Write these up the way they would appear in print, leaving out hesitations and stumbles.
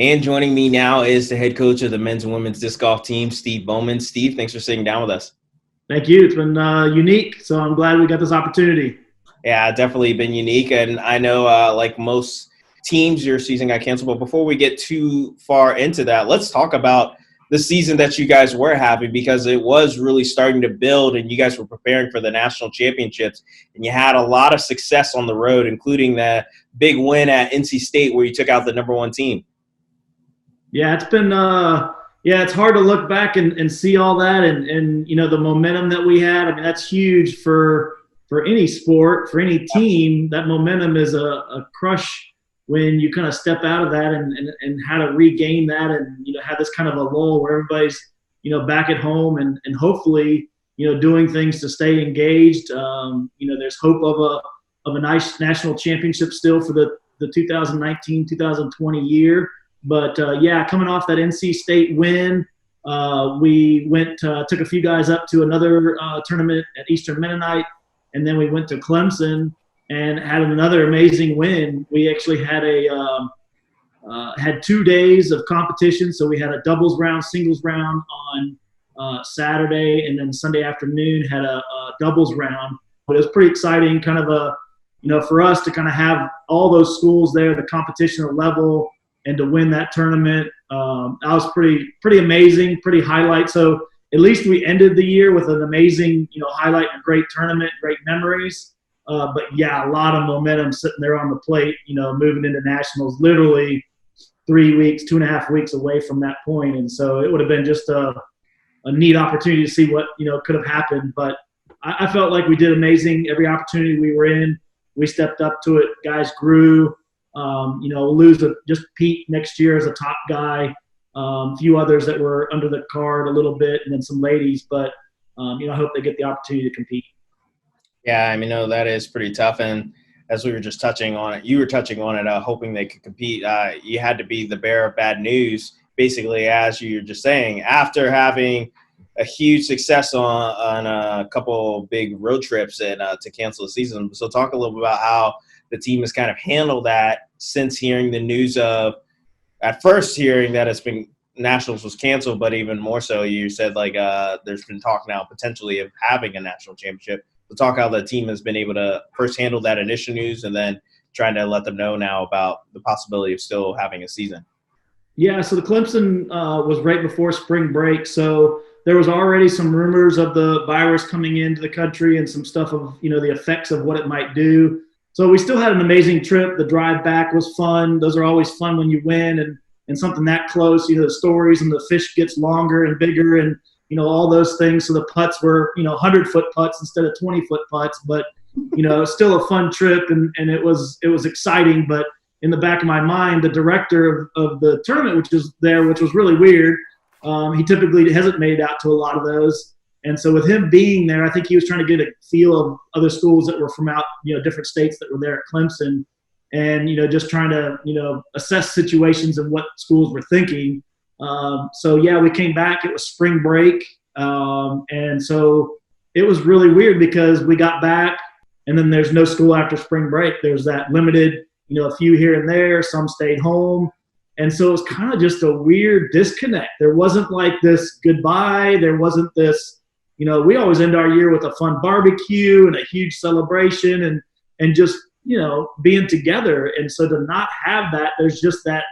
And joining me now is the head coach of the men's and women's disc golf team, Steve Bowman. Steve, thanks for sitting down with us. Thank you. It's been unique, so I'm glad we got this opportunity. Yeah, definitely been unique. And I know, like most teams, your season got canceled. But before we get too far into that, let's talk about the season that you guys were having, because it was really starting to build and you guys were preparing for the national championships. And you had a lot of success on the road, including that big win at NC State where you took out the number one team. Yeah, it's been it's hard to look back and see all that and the momentum that we had. I mean, that's huge for any sport, for any team. That momentum is a crush when you kind of step out of that and how to regain that and have this kind of a lull where everybody's back at home and hopefully doing things to stay engaged. There's hope of a nice national championship still for the 2019-2020 year. But, coming off that NC State win, we took a few guys up to another tournament at Eastern Mennonite, and then we went to Clemson and had another amazing win. We actually had had 2 days of competition. So we had a doubles round, singles round on Saturday, and then Sunday afternoon had a doubles round. But it was pretty exciting, kind of for us to kind of have all those schools there, the competition level, and to win that tournament. That was pretty amazing, pretty highlight. So at least we ended the year with an amazing, highlight and a great tournament, great memories. But yeah, a lot of momentum sitting there on the plate, moving into nationals, literally 3 weeks, 2.5 weeks away from that point. And so it would have been just a neat opportunity to see what, could have happened. But I felt like we did amazing. Every opportunity we were in, we stepped up to it. Guys grew. Lose just Pete next year as a top guy. A few others that were under the card a little bit, and then some ladies. But I hope they get the opportunity to compete. Yeah, I mean, no, that is pretty tough. And as we were just touching on it, you were touching on it, hoping they could compete. You had to be the bearer of bad news, basically, as you were just saying, after having a huge success on a couple big road trips and to cancel the season. So talk a little bit about how the team has kind of handled that since hearing the news of, at first hearing that it's been nationals was canceled, but even more so, you said there's been talk now potentially of having a national championship. So talk how the team has been able to first handle that initial news and then trying to let them know now about the possibility of still having a season. Yeah, so the Clemson was right before spring break, so there was already some rumors of the virus coming into the country and some stuff of the effects of what it might do. So we still had an amazing trip. The drive back was fun. Those are always fun when you win and something that close. The stories and the fish gets longer and bigger and all those things. So the putts were 100-foot putts instead of 20-foot putts, but still a fun trip and it was exciting. But in the back of my mind, the director of the tournament, which was really weird. He typically hasn't made it out to a lot of those. And so with him being there, I think he was trying to get a feel of other schools that were from out, different states that were there at Clemson and, just trying to, assess situations and what schools were thinking. We came back. It was spring break. And so it was really weird because we got back and then there's no school after spring break. There's that limited, a few here and there, some stayed home. And so it was kind of just a weird disconnect. There wasn't like this goodbye. There wasn't this, we always end our year with a fun barbecue and a huge celebration and just, being together. And so to not have that, there's just that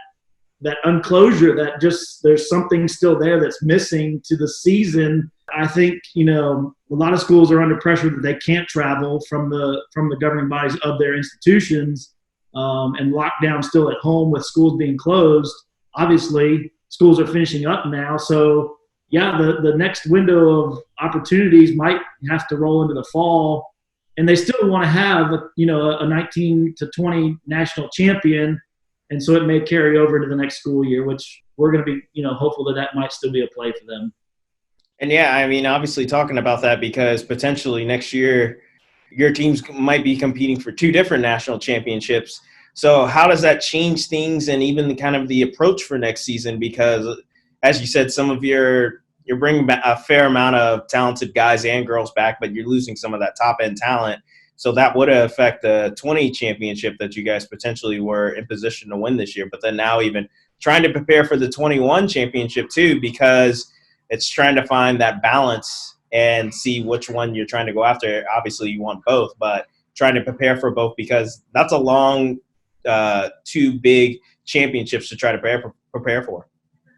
unclosure that just there's something still there that's missing to the season. I think, a lot of schools are under pressure that they can't travel from the governing bodies of their institutions and lockdown still at home with schools being closed. Obviously, schools are finishing up now. So, yeah, the next window of opportunities might have to roll into the fall. And they still want to have, a 19 to 20 national champion. And so it may carry over to the next school year, which we're going to be, hopeful that might still be a play for them. And, yeah, I mean, obviously talking about that because potentially next year your teams might be competing for 2 different national championships. So how does that change things and even kind of the approach for next season? Because, as you said, some of you're bringing back a fair amount of talented guys and girls back, but you're losing some of that top-end talent. So that would affect the 20 championship that you guys potentially were in position to win this year. But then now even trying to prepare for the 21 championship too, because it's trying to find that balance and see which one you're trying to go after. Obviously, you want both, but trying to prepare for both, because that's a long two big championships to try to prepare for.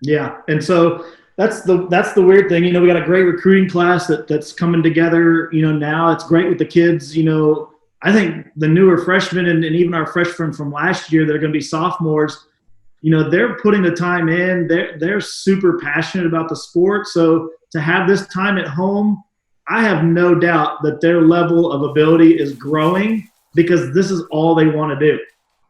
Yeah, and so that's the weird thing. We got a great recruiting class that's coming together. Now it's great with the kids. I think the newer freshmen and even our freshmen from last year that are going to be sophomores, they're putting the time in. They're super passionate about the sport. So to have this time at home, I have no doubt that their level of ability is growing, because this is all they want to do.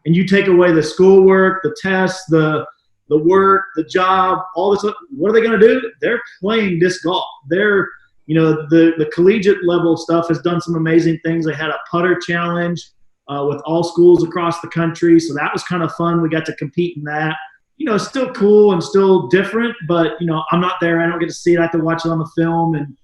And you take away the schoolwork, the tests, the work, the job, all this. What are they going to do? They're playing disc golf. They're, the collegiate level stuff has done some amazing things. They had a putter challenge with all schools across the country. So that was kind of fun. We got to compete in that. It's still cool and still different, but, I'm not there. I don't get to see it. I have to watch it on the film and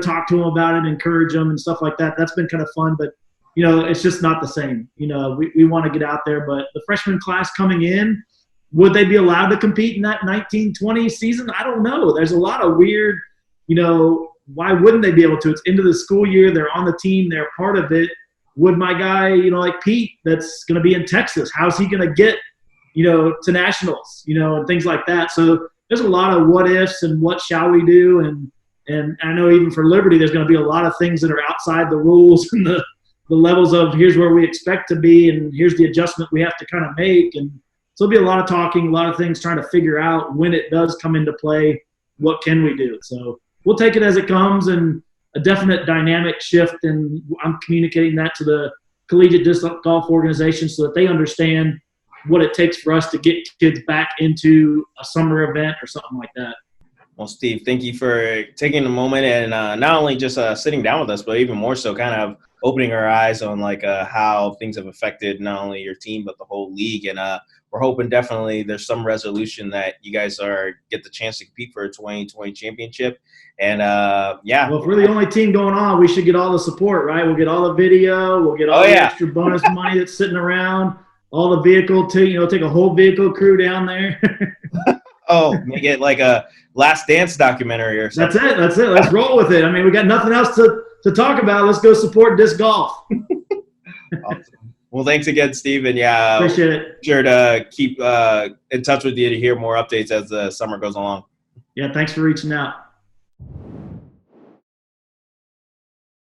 talk to them about it, encourage them and stuff like that. That's been kind of fun, but, it's just not the same. We want to get out there, but the freshman class coming in, would they be allowed to compete in that 1920 season? I don't know. There's a lot of weird, why wouldn't they be able to? It's into the school year. They're on the team. They're part of it. Would my guy, like Pete, that's going to be in Texas, how's he going to get, to nationals, and things like that. So there's a lot of what ifs and what shall we do. And I know even for Liberty, there's going to be a lot of things that are outside the rules and the levels of here's where we expect to be and here's the adjustment we have to kind of make. And so there'll be a lot of talking, a lot of things trying to figure out when it does come into play, what can we do? So we'll take it as it comes, and a definite dynamic shift. And I'm communicating that to the collegiate disc golf organization so that they understand what it takes for us to get kids back into a summer event or something like that. Well, Steve, thank you for taking a moment and not only just sitting down with us, but even more so kind of opening our eyes on how things have affected not only your team, but the whole league. And we're hoping definitely there's some resolution that you guys get the chance to compete for a 2020 championship. And yeah. Well, if we're the only team going on, we should get all the support, right? We'll get all the video. We'll get all the extra bonus money that's sitting around, all the vehicle too, take a whole vehicle crew down there. Oh, make it like a Last Dance documentary or something. That's it. Let's roll with it. I mean, we got nothing else to talk about. Let's go support disc golf. Awesome. Well, thanks again, Steve. And yeah, appreciate it. Sure to keep in touch with you to hear more updates as the summer goes along. Yeah, thanks for reaching out.